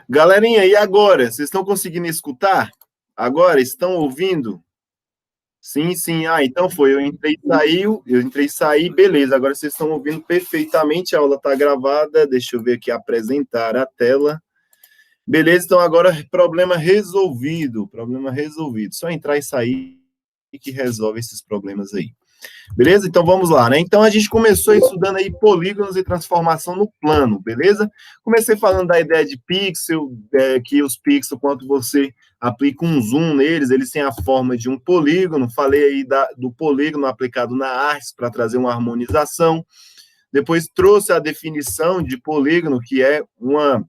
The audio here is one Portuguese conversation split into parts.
Galerinha, e agora? Vocês estão conseguindo escutar? Agora, estão ouvindo? Sim, sim. Ah, então foi. Eu entrei e saí, beleza. Agora vocês estão ouvindo perfeitamente, a aula está gravada. Deixa eu ver aqui, apresentar a tela. Beleza, então agora problema resolvido. Problema resolvido. Só entrar e sair que resolve esses problemas aí. Beleza? Então vamos lá, né? Então a gente começou estudando aí polígonos e transformação no plano, beleza? Comecei falando da ideia de pixel, que os pixels, quando você aplica um zoom neles, eles têm a forma de um polígono. Falei aí do polígono aplicado na arte para trazer uma harmonização. Depois trouxe a definição de polígono, que é uma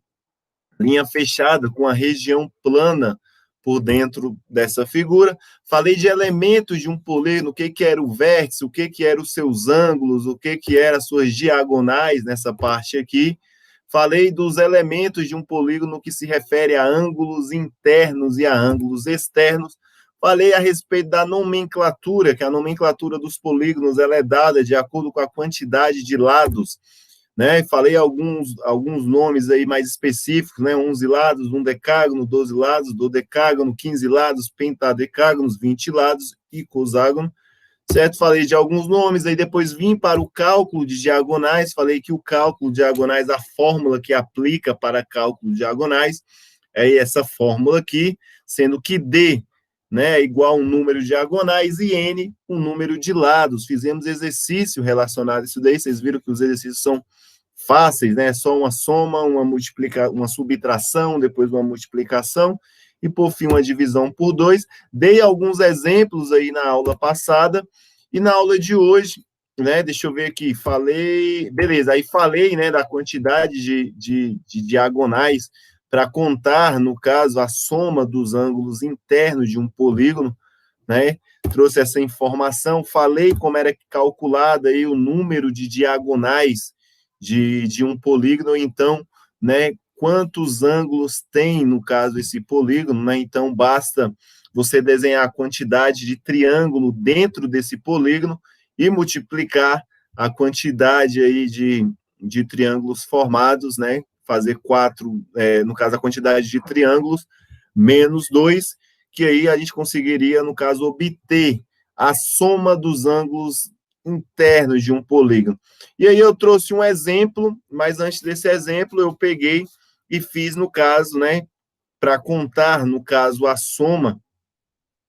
linha fechada com a região plana por dentro dessa figura. Falei de elementos de um polígono, o que era o vértice, o que eram os seus ângulos, o que eram as suas diagonais nessa parte aqui. Falei dos elementos de um polígono que se refere a ângulos internos e a ângulos externos. Falei a respeito da nomenclatura, que a nomenclatura dos polígonos ela é dada de acordo com a quantidade de lados, né? Falei alguns nomes aí mais específicos, né? 11 lados, um decágono, 12 lados, dodecágono, 15 lados, pentadecágonos, 20 lados, icoságono, certo? Falei de alguns nomes, aí depois vim para o cálculo de diagonais, falei que o cálculo de diagonais, a fórmula que aplica para cálculo de diagonais, é essa fórmula aqui, sendo que D, né, é igual a um número de diagonais e N, um número de lados. Fizemos exercício relacionado a isso daí, vocês viram que os exercícios são fáceis, né? Só uma soma, uma subtração, depois uma multiplicação e por fim uma divisão por 2. Dei alguns exemplos aí na aula passada e na aula de hoje, né? Deixa eu ver aqui, beleza, aí falei, né, da quantidade de diagonais para contar, no caso, a soma dos ângulos internos de um polígono, né? Trouxe essa informação, falei como era calculado aí o número de diagonais de um polígono, então, né, quantos ângulos tem, no caso, esse polígono, né? Então, basta você desenhar a quantidade de triângulo dentro desse polígono e multiplicar a quantidade aí de triângulos formados, né? Fazer 4, no caso, a quantidade de triângulos, menos 2, que aí a gente conseguiria, no caso, obter a soma dos ângulos internos de um polígono. E aí eu trouxe um exemplo, mas antes desse exemplo eu peguei e fiz, no caso, né, para contar, no caso, a soma,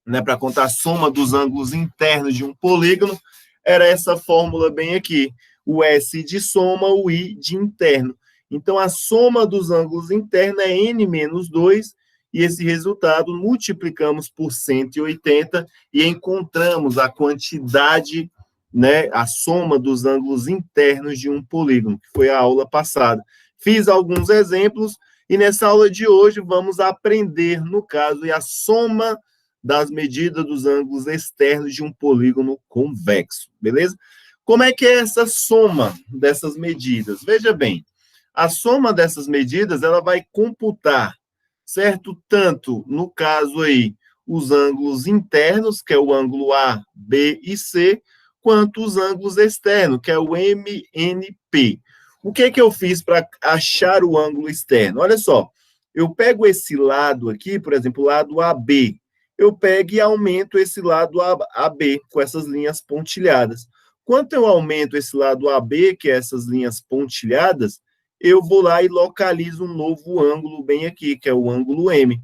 né, para contar a soma dos ângulos internos de um polígono, era essa fórmula bem aqui, o S de soma, o I de interno. Então, a soma dos ângulos internos é N menos 2, e esse resultado multiplicamos por 180 e encontramos a quantidade, né, a soma dos ângulos internos de um polígono, que foi a aula passada. Fiz alguns exemplos e nessa aula de hoje vamos aprender, no caso, a soma das medidas dos ângulos externos de um polígono convexo, beleza? Como é que é essa soma dessas medidas? Veja bem, a soma dessas medidas, ela vai computar, certo? Tanto, no caso aí, os ângulos internos, que é o ângulo A, B e C, quanto os ângulos externos, que é o MNP. O que eu fiz para achar o ângulo externo? Olha só, eu pego esse lado aqui, por exemplo, o lado AB, eu pego e aumento esse lado AB com essas linhas pontilhadas. Quando eu aumento esse lado AB, que é essas linhas pontilhadas, eu vou lá e localizo um novo ângulo bem aqui, que é o ângulo M.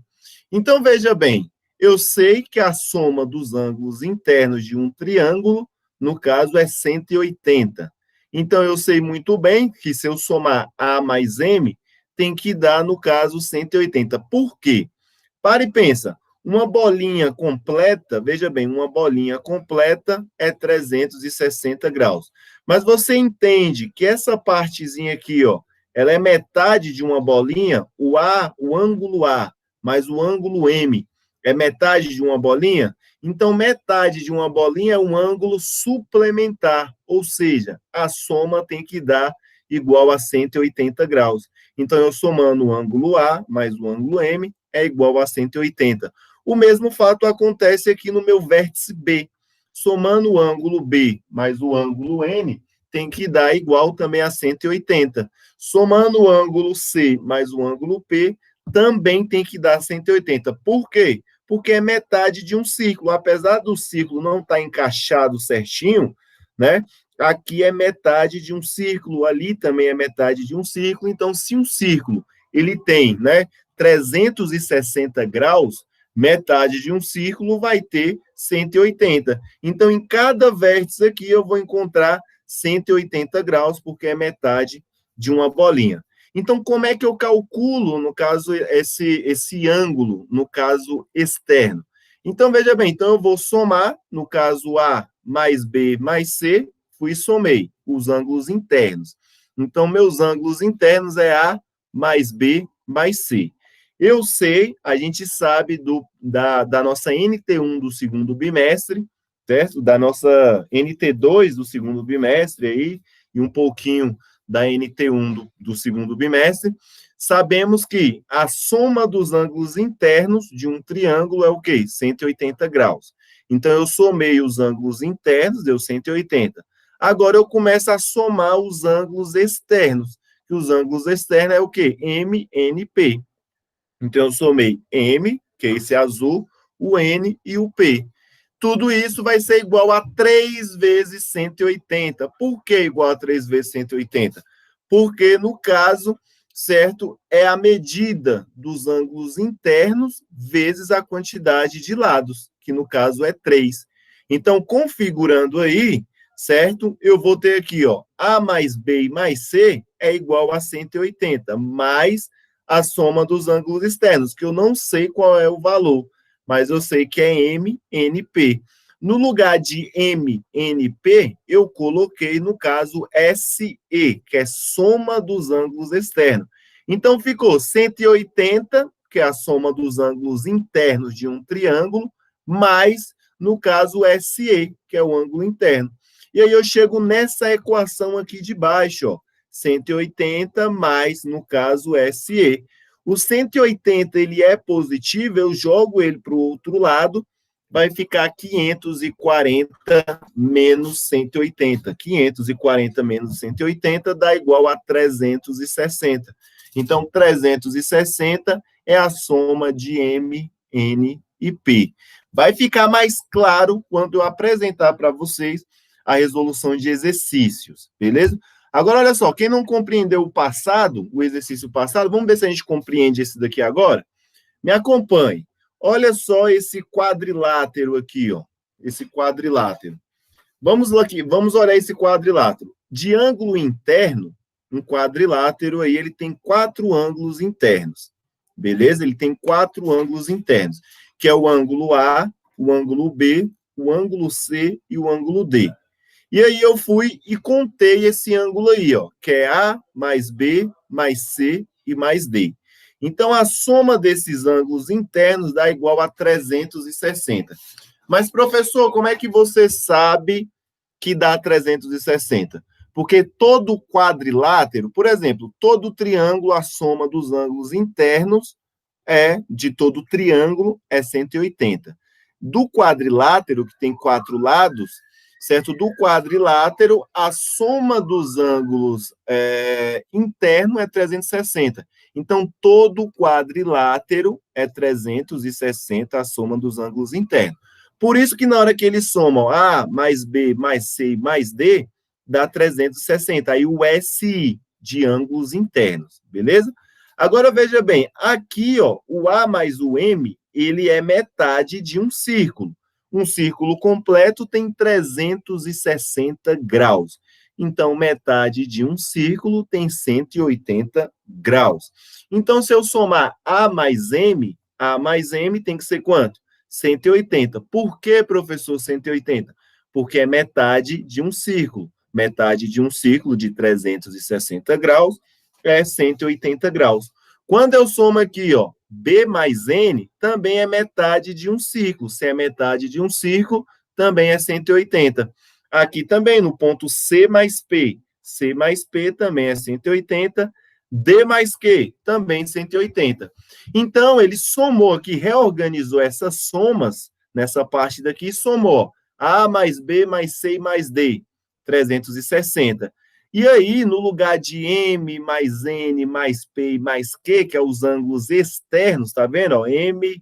Então, veja bem, eu sei que a soma dos ângulos internos de um triângulo, no caso, é 180. Então, eu sei muito bem que se eu somar A mais M, tem que dar, no caso, 180. Por quê? Para e pensa. Uma bolinha completa, veja bem, uma bolinha completa é 360 graus. Mas você entende que essa partezinha aqui, ó, ela é metade de uma bolinha, o A, o ângulo A, mais o ângulo M, é metade de uma bolinha? Então, metade de uma bolinha é um ângulo suplementar, ou seja, a soma tem que dar igual a 180 graus. Então, eu somando o ângulo A mais o ângulo M é igual a 180. O mesmo fato acontece aqui no meu vértice B. Somando o ângulo B mais o ângulo N, tem que dar igual também a 180. Somando o ângulo C mais o ângulo P, também tem que dar 180. Por quê? Porque é metade de um círculo. Apesar do círculo não estar encaixado certinho, né? Aqui é metade de um círculo, ali também é metade de um círculo. Então, se um círculo ele tem, né, 360 graus, metade de um círculo vai ter 180. Então, em cada vértice aqui, eu vou encontrar 180 graus, porque é metade de uma bolinha. Então, como é que eu calculo, no caso, esse ângulo, no caso externo? Então, veja bem, então eu vou somar, no caso A mais B mais C, fui e somei os ângulos internos. Então, meus ângulos internos é A mais B mais C. Eu sei, a gente sabe da nossa NT1 do segundo bimestre, certo? Da nossa NT2 do segundo bimestre aí, e um pouquinho da NT1 do segundo bimestre, sabemos que a soma dos ângulos internos de um triângulo é o quê? 180 graus. Então, eu somei os ângulos internos, deu 180. Agora, eu começo a somar os ângulos externos, que os ângulos externos é o quê? MNP. Então, eu somei M, que é esse azul, o N e o P. Tudo isso vai ser igual a 3 vezes 180. Por que igual a 3 vezes 180? Porque, no caso, certo, é a medida dos ângulos internos vezes a quantidade de lados, que no caso é 3. Então, configurando aí, certo, eu vou ter aqui, ó, A mais B mais C é igual a 180, mais a soma dos ângulos externos, que eu não sei qual é o valor, mas eu sei que é MNP. No lugar de MNP, eu coloquei, no caso, SE, que é soma dos ângulos externos. Então, ficou 180, que é a soma dos ângulos internos de um triângulo, mais, no caso, SE, que é o ângulo interno. E aí eu chego nessa equação aqui de baixo, ó, 180 mais, no caso, SE. O 180, ele é positivo, eu jogo ele para o outro lado, vai ficar 540 menos 180. 540 menos 180 dá igual a 360. Então, 360 é a soma de M, N e P. Vai ficar mais claro quando eu apresentar para vocês a resolução de exercícios, beleza? Agora, olha só, quem não compreendeu o passado, o exercício passado, vamos ver se a gente compreende esse daqui agora? Me acompanhe. Olha só esse quadrilátero aqui, ó. Esse quadrilátero. Vamos aqui, vamos olhar esse quadrilátero. De ângulo interno, um quadrilátero aí, ele tem 4 ângulos internos. Beleza? Ele tem 4 ângulos internos, que é o ângulo A, o ângulo B, o ângulo C e o ângulo D. E aí eu fui e contei esse ângulo aí, ó, que é A mais B mais C e mais D. Então, a soma desses ângulos internos dá igual a 360. Mas, professor, como é que você sabe que dá 360? Porque todo quadrilátero, por exemplo, todo triângulo, a soma dos ângulos internos de todo triângulo é 180. Do quadrilátero, que tem 4 lados, certo? Do quadrilátero, a soma dos ângulos internos é 360. Então, todo quadrilátero é 360 a soma dos ângulos internos. Por isso que na hora que eles somam A mais B mais C mais D, dá 360. Aí o SI de ângulos internos, beleza? Agora, veja bem, aqui, ó, o A mais o M, ele é metade de um círculo. Um círculo completo tem 360 graus. Então, metade de um círculo tem 180 graus. Então, se eu somar A mais M tem que ser quanto? 180. Por que, professor, 180? Porque é metade de um círculo. Metade de um círculo de 360 graus é 180 graus. Quando eu somo aqui, ó, B mais N, também é metade de um círculo. Se é metade de um círculo, também é 180. Aqui também, no ponto C mais P. C mais P também é 180. D mais Q, também 180. Então, ele somou aqui, reorganizou essas somas, nessa parte daqui, somou A mais B mais C mais D, 360. E aí, no lugar de M mais N mais P e mais Q, que é os ângulos externos, tá vendo? Ó, M,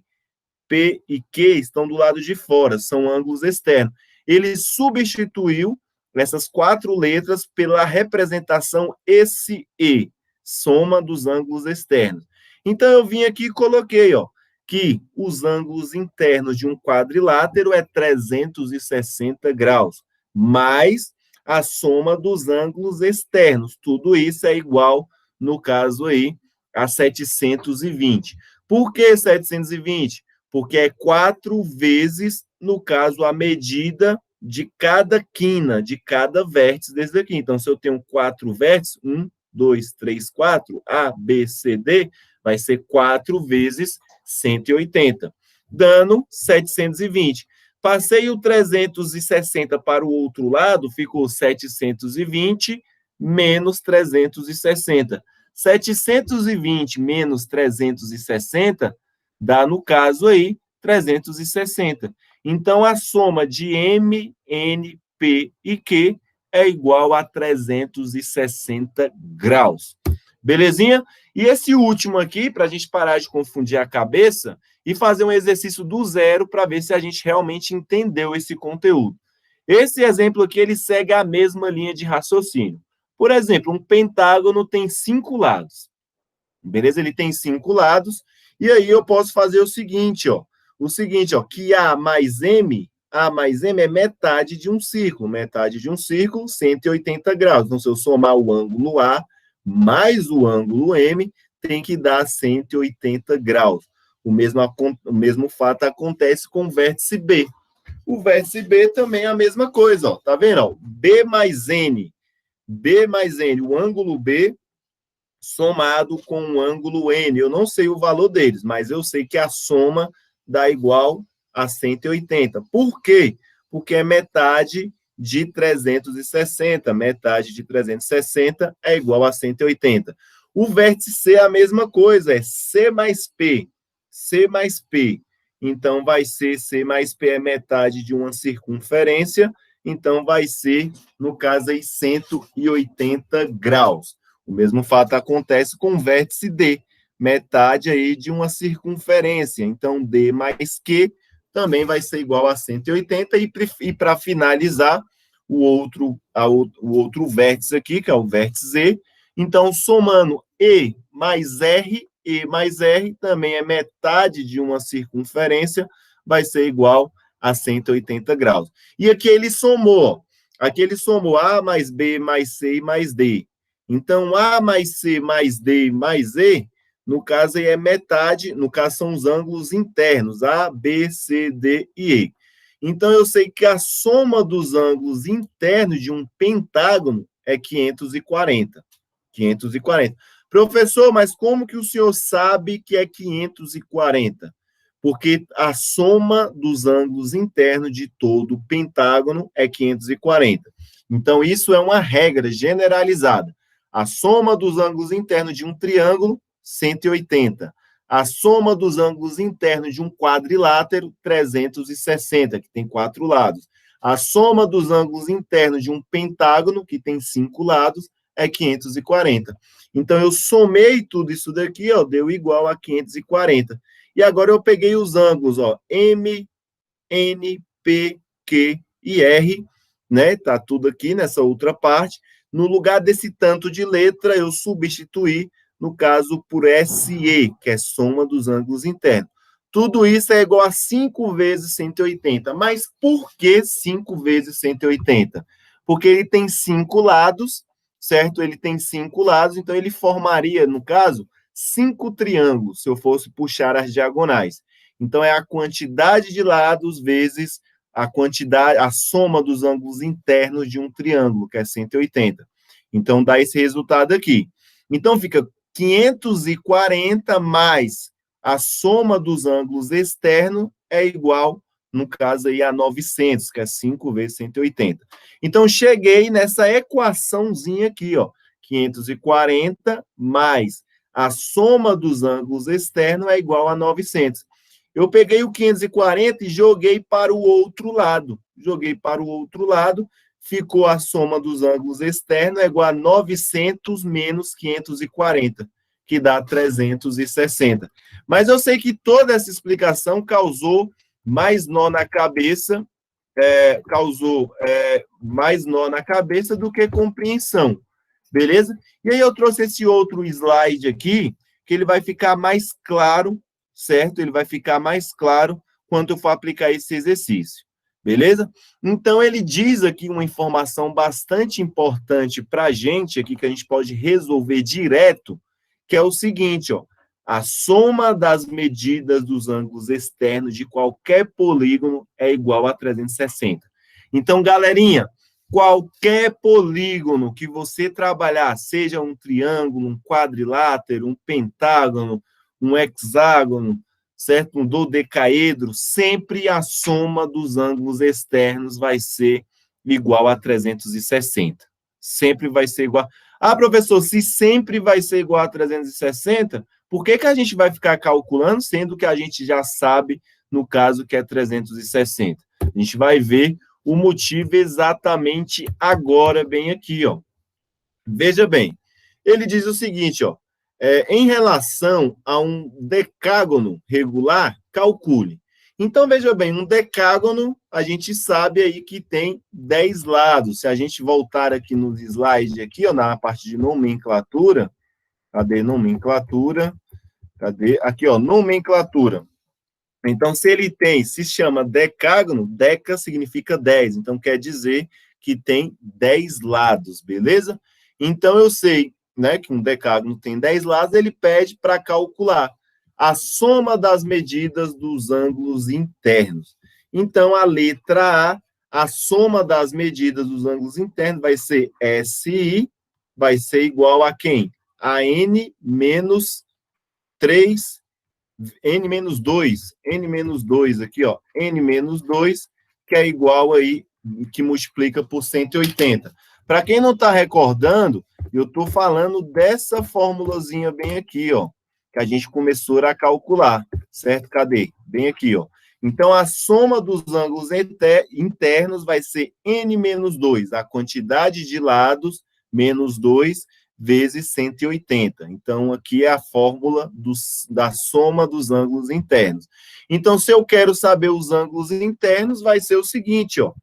P e Q estão do lado de fora, são ângulos externos. Ele substituiu essas 4 letras pela representação esse E, soma dos ângulos externos. Então, eu vim aqui e coloquei, ó, que os ângulos internos de um quadrilátero é 360 graus, mais a soma dos ângulos externos. Tudo isso é igual, no caso aí, a 720. Por que 720? Porque é 4 vezes, no caso, a medida de cada quina, de cada vértice desse daqui. Então, se eu tenho 4 vértices, 1, 2, 3, 4, A, B, C, D, vai ser 4 vezes 180, dando 720. Passei o 360 para o outro lado, ficou 720 menos 360. 720 menos 360 dá, no caso aí, 360. Então, a soma de M, N, P e Q é igual a 360 graus. Belezinha? E esse último aqui, para a gente parar de confundir a cabeça e fazer um exercício do zero para ver se a gente realmente entendeu esse conteúdo. Esse exemplo aqui, ele segue a mesma linha de raciocínio. Por exemplo, um pentágono tem 5 lados. Beleza? Ele tem 5 lados. E aí eu posso fazer o seguinte, ó. Que A mais M é metade de um círculo. Metade de um círculo, 180 graus. Então, se eu somar o ângulo A mais o ângulo M, tem que dar 180 graus. O mesmo fato acontece com o vértice B. O vértice B também é a mesma coisa, ó. Tá vendo? Ó? B mais N, o ângulo B somado com o ângulo N. Eu não sei o valor deles, mas eu sei que a soma dá igual a 180. Por quê? Porque é metade de 360. Metade de 360 é igual a 180. O vértice C é a mesma coisa, é C mais P. C mais P. Então, vai ser C mais P é metade de uma circunferência. Então, vai ser, no caso aí, 180 graus. O mesmo fato acontece com o vértice D, metade aí de uma circunferência. Então, D mais Q também vai ser igual a 180. E para finalizar, o outro vértice aqui, que é o vértice Z. Então, somando E mais R também é metade de uma circunferência, vai ser igual a 180 graus. E aqui ele somou, A mais B mais C mais D. Então, A mais C mais D mais E, no caso aí é metade, no caso são os ângulos internos, A, B, C, D e E. Então, eu sei que a soma dos ângulos internos de um pentágono é 540. 540. Professor, mas como que o senhor sabe que é 540? Porque a soma dos ângulos internos de todo o pentágono é 540. Então, isso é uma regra generalizada. A soma dos ângulos internos de um triângulo, 180. A soma dos ângulos internos de um quadrilátero, 360, que tem 4 lados. A soma dos ângulos internos de um pentágono, que tem 5 lados, é 540. Então, eu somei tudo isso daqui, ó, deu igual a 540. E agora eu peguei os ângulos, ó, M, N, P, Q e R, né? Tá tudo aqui nessa outra parte. No lugar desse tanto de letra, eu substituí, no caso, por SE, que é soma dos ângulos internos. Tudo isso é igual a 5 vezes 180. Mas por que 5 vezes 180? Porque ele tem 5 lados, certo? Ele tem 5 lados, então ele formaria, no caso, 5 triângulos, se eu fosse puxar as diagonais. Então, é a quantidade de lados vezes a soma dos ângulos internos de um triângulo, que é 180. Então, dá esse resultado aqui. Então, fica 540 mais a soma dos ângulos externos é igual, no caso aí, a 900, que é 5 vezes 180. Então, cheguei nessa equaçãozinha aqui, ó, 540 mais a soma dos ângulos externos é igual a 900. Eu peguei o 540 e joguei para o outro lado. Joguei para o outro lado, ficou a soma dos ângulos externos é igual a 900 menos 540, que dá 360. Mas eu sei que toda essa explicação causou mais nó na cabeça, mais nó na cabeça do que compreensão, beleza? E aí eu trouxe esse outro slide aqui, que ele vai ficar mais claro, certo? Ele vai ficar mais claro quando eu for aplicar esse exercício, beleza? Então, ele diz aqui uma informação bastante importante para a gente, aqui que a gente pode resolver direto, que é o seguinte, ó, a soma das medidas dos ângulos externos de qualquer polígono é igual a 360. Então, galerinha, qualquer polígono que você trabalhar, seja um triângulo, um quadrilátero, um pentágono, um hexágono, certo? Um dodecaedro, sempre a soma dos ângulos externos vai ser igual a 360. Sempre vai ser igual. Ah, professor, se sempre vai ser igual a 360, por que a gente vai ficar calculando, sendo que a gente já sabe, no caso, que é 360? A gente vai ver o motivo exatamente agora, bem aqui, ó. Veja bem, ele diz o seguinte, ó, em relação a um decágono regular, calcule. Então, veja bem, um decágono, a gente sabe aí que tem 10 lados. Se a gente voltar aqui no slide, aqui, ó, na parte de nomenclatura, cadê nomenclatura? Cadê? Aqui, ó, nomenclatura. Então, se chama decágono, deca significa 10. Então, quer dizer que tem 10 lados, beleza? Então, eu sei, né, que um decágono tem 10 lados, ele pede para calcular a soma das medidas dos ângulos internos. Então, a letra a soma das medidas dos ângulos internos vai ser SI, vai ser igual a quem? A N menos 3, N menos 2 aqui, ó, N menos 2, que é igual aí, que multiplica por 180. Para quem não está recordando, eu estou falando dessa formulazinha bem aqui, ó, que a gente começou a calcular, certo? Cadê? Bem aqui, ó. Então, a soma dos ângulos internos vai ser N menos 2, a quantidade de lados, menos 2, vezes 180. Então, aqui é a fórmula da soma dos ângulos internos. Então, se eu quero saber os ângulos internos, vai ser o seguinte, ó.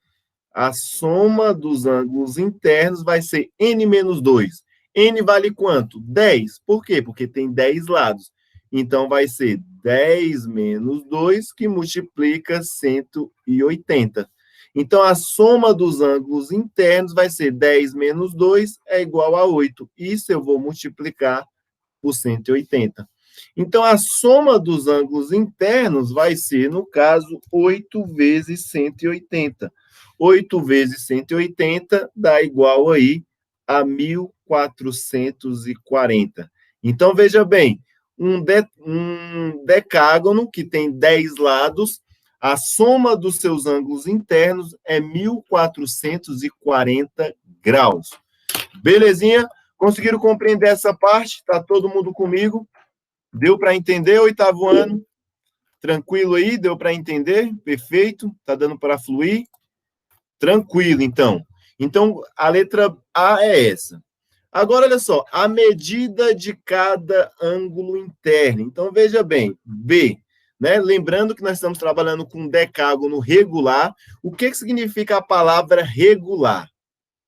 A soma dos ângulos internos vai ser N menos 2. N vale quanto? 10. Por quê? Porque tem 10 lados. Então, vai ser 10 menos 2, que multiplica 180. Então, a soma dos ângulos internos vai ser 10 menos 2 é igual a 8. Isso eu vou multiplicar por 180. Então, a soma dos ângulos internos vai ser, no caso, 8 vezes 180. 8 vezes 180 dá igual aí a 1.440. Então, veja bem, um decágono que tem 10 lados, a soma dos seus ângulos internos é 1.440 graus. Belezinha? Conseguiram compreender essa parte? Está todo mundo comigo? Deu para entender, oitavo ano? Tranquilo aí? Deu para entender? Perfeito? Está dando para fluir? Tranquilo, então. Então, a letra A é essa. Agora, olha só, a medida de cada ângulo interno. Então, veja bem, B, né? Lembrando que nós estamos trabalhando com decágono regular. O que significa a palavra regular?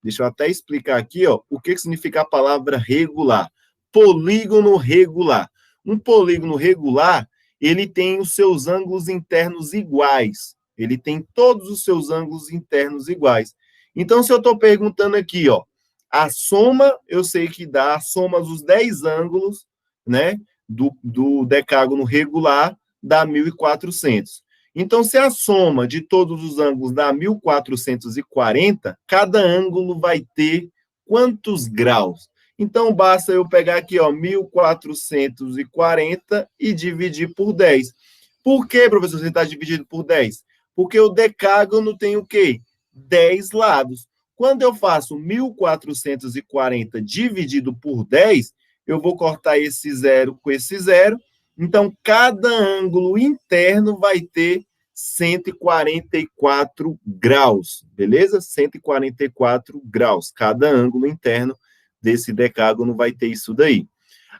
Deixa eu até explicar aqui, ó, o que significa a palavra regular. Polígono regular. Um polígono regular, ele tem os seus ângulos internos iguais. Ele tem todos os seus ângulos internos iguais. Então, se eu estou perguntando aqui, ó, a soma, eu sei que dá a soma dos 10 ângulos, né, do decágono regular, dá 1.400. Então, se a soma de todos os ângulos dá 1.440, cada ângulo vai ter quantos graus? Então, basta eu pegar aqui, ó, 1.440 e dividir por 10. Por que, professor, você está dividido por 10? Porque o decágono tem o quê? 10 lados. Quando eu faço 1.440 dividido por 10, eu vou cortar esse zero com esse zero. Então, cada ângulo interno vai ter 144 graus, beleza? 144 graus. Cada ângulo interno desse decágono vai ter isso daí.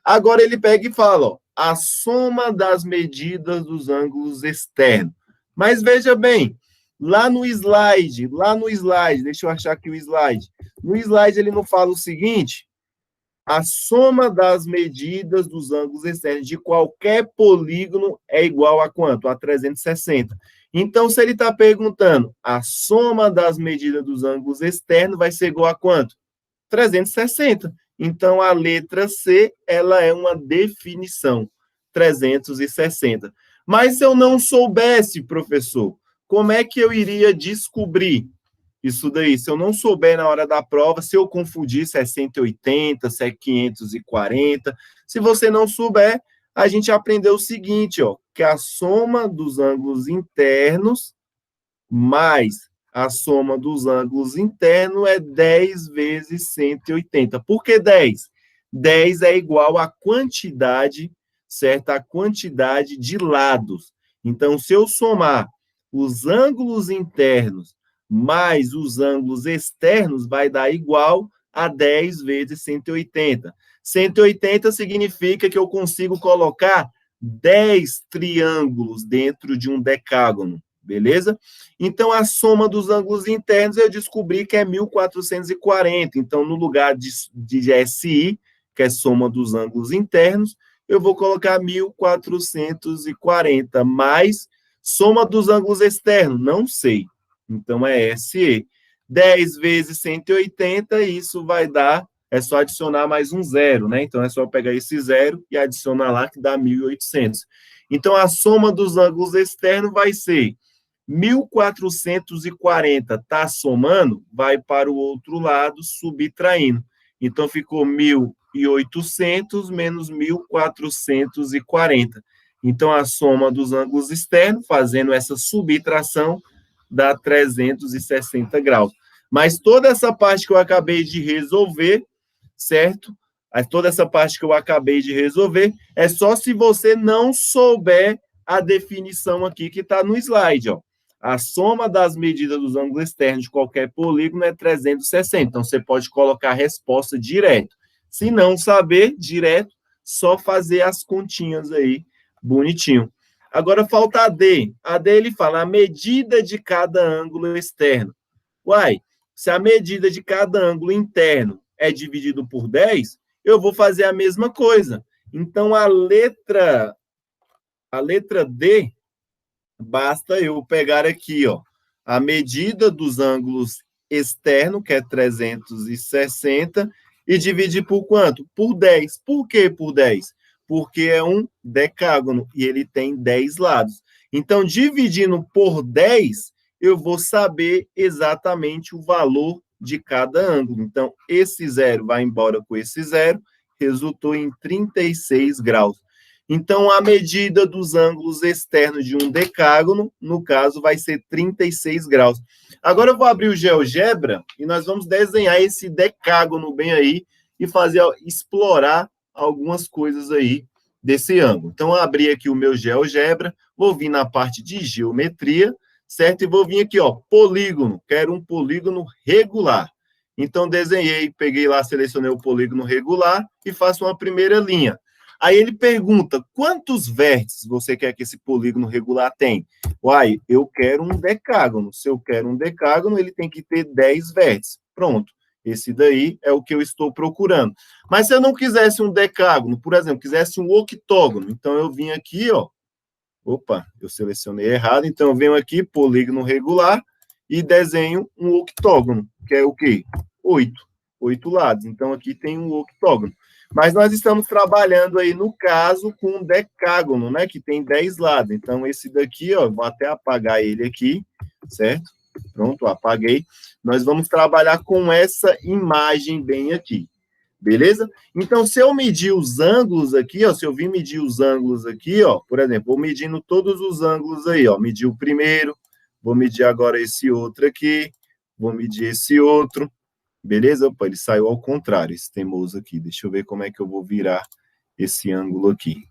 Agora ele pega e fala, ó, a soma das medidas dos ângulos externos. Mas veja bem, lá no slide, deixa eu achar aqui o slide. No slide ele não fala o seguinte: a soma das medidas dos ângulos externos de qualquer polígono é igual a quanto? A 360. Então, se ele está perguntando, a soma das medidas dos ângulos externos vai ser igual a quanto? 360. Então, a letra C, ela é uma definição, 360. Mas se eu não soubesse, professor, como é que eu iria descobrir isso daí? Se eu não souber na hora da prova, se eu confundir se é 180, se é 540, se você não souber, a gente aprendeu o seguinte, ó, que a soma dos ângulos internos mais a soma dos ângulos internos é 10 vezes 180. Por que 10? 10 é igual à quantidade, certo? A quantidade de lados. Então, se eu somar os ângulos internos mais os ângulos externos, vai dar igual a 10 vezes 180. 180 significa que eu consigo colocar 10 triângulos dentro de um decágono, beleza? Então, a soma dos ângulos internos eu descobri que é 1440. Então, no lugar de SI, que é soma dos ângulos internos, eu vou colocar 1440, mais soma dos ângulos externos, não sei. Então, é SE. 10 vezes 180, isso vai dar, é só adicionar mais um zero, né? Então, é só pegar esse zero e adicionar lá, que dá 1.800. Então, a soma dos ângulos externos vai ser 1.440, está somando, vai para o outro lado, subtraindo. Então, ficou 1.800 menos 1.440. Então, a soma dos ângulos externos, fazendo essa subtração, dá 360 graus. Mas toda essa parte que eu acabei de resolver, certo? Toda essa parte que eu acabei de resolver, é só se você não souber a definição aqui que está no slide, ó. A soma das medidas dos ângulos externos de qualquer polígono é 360. Então, você pode colocar a resposta direto. Se não saber direto, só fazer as continhas aí, bonitinho. Agora falta a D. A D ele fala a medida de cada ângulo externo. Uai, se a medida de cada ângulo interno é dividido por 10, eu vou fazer a mesma coisa. Então, a letra D, basta eu pegar aqui, ó, a medida dos ângulos externos, que é 360, e dividir por quanto? Por 10. Por que por 10? Porque é um decágono e ele tem 10 lados. Então, dividindo por 10, eu vou saber exatamente o valor de cada ângulo. Então, esse zero vai embora com esse zero, resultou em 36 graus. Então, a medida dos ângulos externos de um decágono, no caso, vai ser 36 graus. Agora eu vou abrir o GeoGebra e nós vamos desenhar esse decágono bem aí e fazer, explorar algumas coisas aí desse ângulo. Então, eu abri aqui o meu GeoGebra, vou vir na parte de geometria, certo? E vou vir aqui, ó, polígono, quero um polígono regular. Então, desenhei, peguei lá, selecionei o polígono regular e faço uma primeira linha. Aí ele pergunta, quantos vértices você quer que esse polígono regular tenha? Uai, eu quero um decágono. Se eu quero um decágono, ele tem que ter 10 vértices. Pronto. Esse daí é o que eu estou procurando. Mas se eu não quisesse um decágono, por exemplo, quisesse um octógono, então eu vim aqui, ó. Opa, eu selecionei errado. Então eu venho aqui, polígono regular, e desenho um octógono, que é o quê? 8 lados. Então aqui tem um octógono. Mas nós estamos trabalhando aí, no caso, com um decágono, né? Que tem 10 lados. Então, esse daqui, ó, vou até apagar ele aqui, certo? Pronto, apaguei. Nós vamos trabalhar com essa imagem bem aqui, beleza? Então, se eu medir os ângulos aqui, ó, se eu vir medir os ângulos aqui, ó, por exemplo, vou medindo todos os ângulos aí, ó, medir o primeiro, vou medir agora esse outro aqui, vou medir esse outro, beleza? Opa, ele saiu ao contrário, esse teimoso aqui. Deixa eu ver como é que eu vou virar esse ângulo aqui.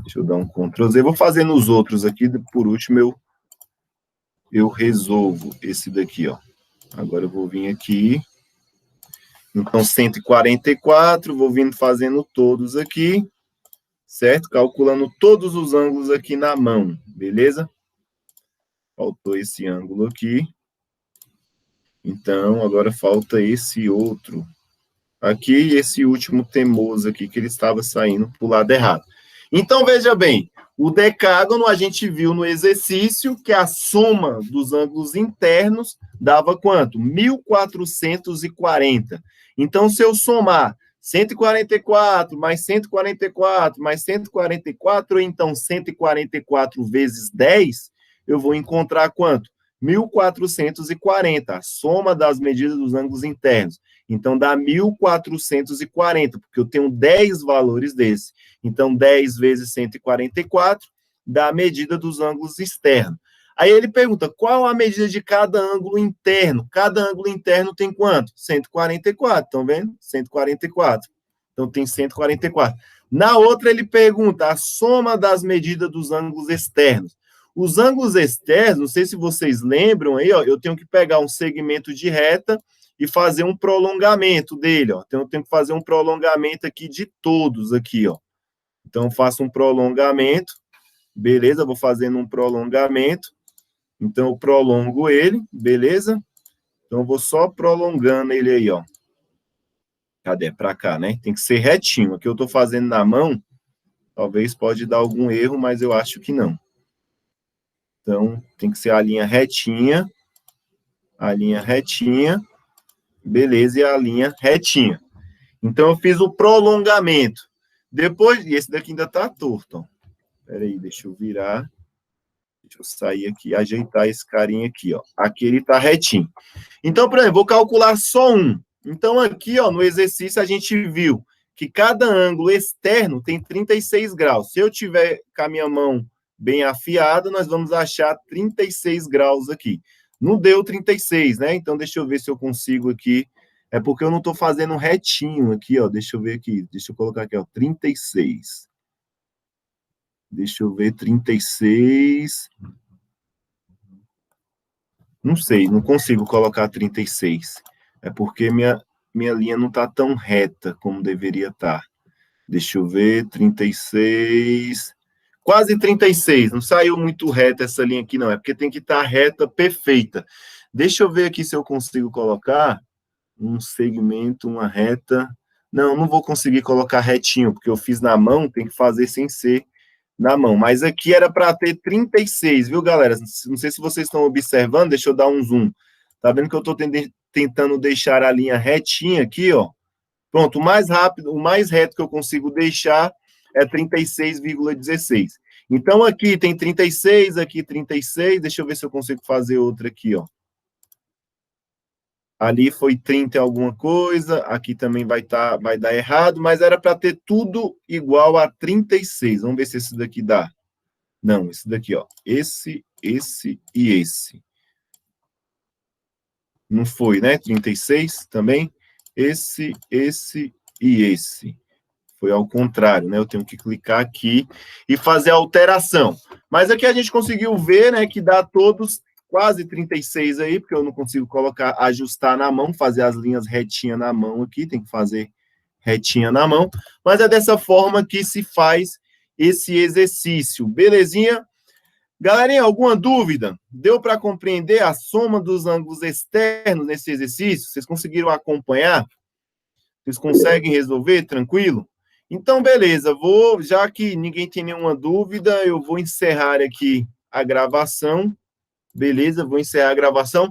Deixa eu dar um Ctrl Z. Vou fazer nos outros aqui, por último eu eu resolvo esse daqui, ó. Agora eu vou vir aqui. Então, 144, vou vindo fazendo todos aqui, certo? Calculando todos os ângulos aqui na mão, beleza? Faltou esse ângulo aqui. Então, agora falta esse outro aqui e esse último teimoso aqui, que ele estava saindo para o lado errado. Então, veja bem, o decágono a gente viu no exercício que a soma dos ângulos internos dava quanto? 1440. Então, se eu somar 144 mais 144 mais 144, ou então 144 vezes 10, eu vou encontrar quanto? 1440, a soma das medidas dos ângulos internos. Então, dá 1440, porque eu tenho 10 valores desse. Então, 10 vezes 144 dá a medida dos ângulos externos. Aí ele pergunta, qual a medida de cada ângulo interno? Cada ângulo interno tem quanto? 144, estão vendo? 144. Então, tem 144. Na outra, ele pergunta a soma das medidas dos ângulos externos. Os ângulos externos, não sei se vocês lembram aí, ó, eu tenho que pegar um segmento de reta e fazer um prolongamento dele, ó. Então, eu tenho que fazer um prolongamento aqui de todos aqui, ó. Então, eu faço um prolongamento, beleza? Vou fazendo um prolongamento. Então, eu prolongo ele, beleza? Então, eu vou só prolongando ele aí, ó. Cadê? Para cá, né? Tem que ser retinho. Aqui eu estou fazendo na mão, talvez pode dar algum erro, mas eu acho que não. Então, tem que ser a linha retinha, beleza, e a linha retinha. Então, eu fiz o prolongamento. Depois, e esse daqui ainda está torto, ó. Espera aí, deixa eu virar. Deixa eu sair aqui, ajeitar esse carinha aqui, ó. Aqui ele está retinho. Então, por exemplo, vou calcular só um. Então, aqui, ó, no exercício, a gente viu que cada ângulo externo tem 36 graus. Se eu tiver com a minha mão bem afiada, nós vamos achar 36 graus aqui. Não deu 36, né? Então, deixa eu ver se eu consigo aqui. É porque eu não estou fazendo retinho aqui, ó. Deixa eu ver aqui. Deixa eu colocar aqui, ó. 36. Deixa eu ver, 36. Não sei, não consigo colocar 36. É porque minha linha não está tão reta como deveria estar. Deixa eu ver, 36. Quase 36. Não saiu muito reta essa linha aqui, não. É porque tem que estar reta perfeita. Deixa eu ver aqui se eu consigo colocar um segmento, uma reta. Não, não vou conseguir colocar retinho, porque eu fiz na mão, tem que fazer sem ser na mão. Mas aqui era para ter 36, viu, galera? Não sei se vocês estão observando, deixa eu dar um zoom. Tá vendo que eu estou tentando deixar a linha retinha aqui, ó. Pronto, o mais rápido, o mais reto que eu consigo deixar é 36,16. Então, aqui tem 36, aqui 36. Deixa eu ver se eu consigo fazer outra aqui, ó. Ali foi 30 e alguma coisa, aqui também vai dar errado, mas era para ter tudo igual a 36. Vamos ver se esse daqui dá. Não, esse daqui, ó. Esse e esse. Não foi, né? 36 também. Esse e esse. Foi ao contrário, né? Eu tenho que clicar aqui e fazer a alteração. Mas aqui a gente conseguiu ver, né, que dá todos quase 36 aí, porque eu não consigo colocar, ajustar na mão, fazer as linhas retinhas na mão aqui, tem que fazer retinha na mão. Mas é dessa forma que se faz esse exercício. Belezinha? Galerinha, alguma dúvida? Deu para compreender a soma dos ângulos externos nesse exercício? Vocês conseguiram acompanhar? Vocês conseguem resolver? Tranquilo? Então, beleza. Já que ninguém tem nenhuma dúvida, eu vou encerrar aqui a gravação. Beleza? Vou encerrar a gravação.